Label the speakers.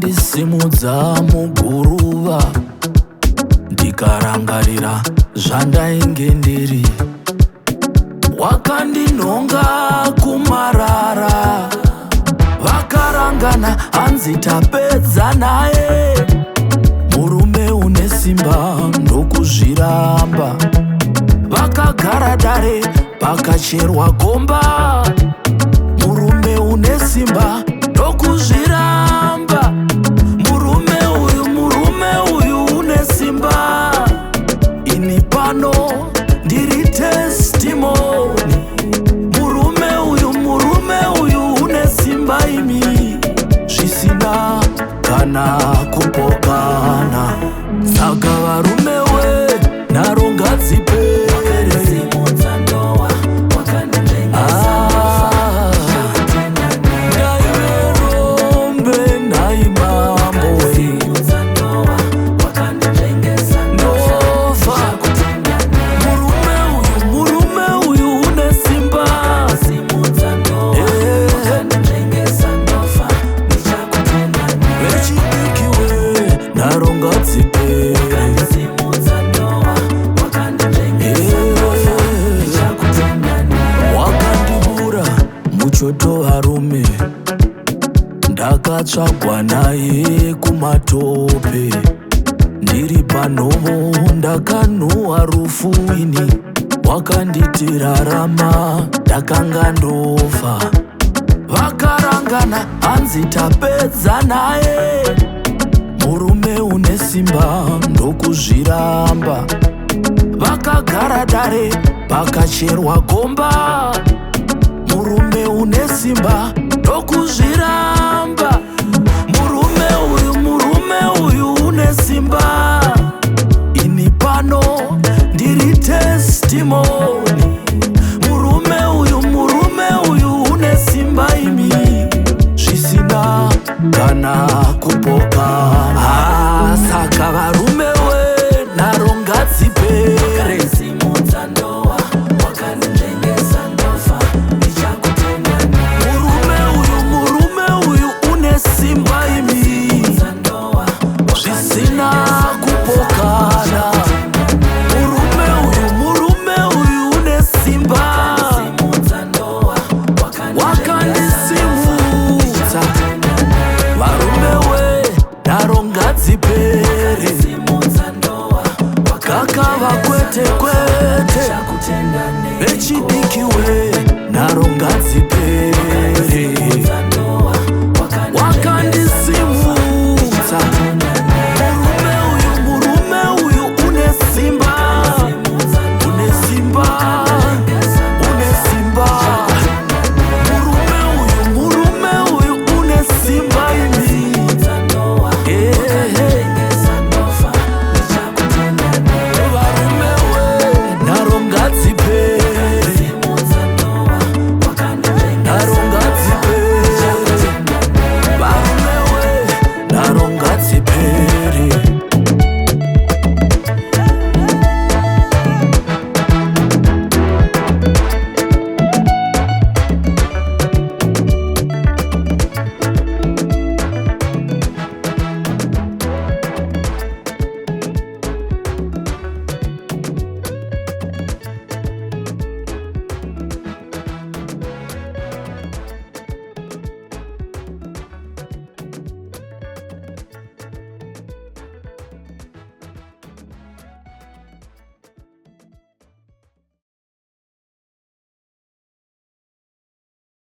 Speaker 1: wakandisimudza muguruva, ndikarangarira zvandainge ndiri. Wakandinhonga kumarara, vakarangana hanzi tapedza naye. Murume une simba ndokuzviramba, vakagara dare pakacherwa gomba. Murume une simba ndokuzviramba, murume uyu une simba. Ini pano ndiri testimony, murume uyu une simba imi, zvisina kana kupokana. Saka varume we nharo ngadzipere, choto varume ndakatsvagwa naye kumatope. Ndiri panhovo ndakanhuhwa rufu ini, wakanditi rarama ndakanga ndofa. Vakarangana hanzi tapedza naye, murume une simba ndokuzviramba. Vakagara dare pakacherwa gomba, murume une simba ndokuzviramba. Murume uyu une simba, ini pano ndiri testimony. Murume uyu une simba imi, zvisina kana kupokana. Saka varume we nharo ngadzipere, simba imi, zvisina kupokana. Murume uyu une simba, wakandisimudza. Varume we nharo ngadzipere, kakava kwete kwete, vechidiki we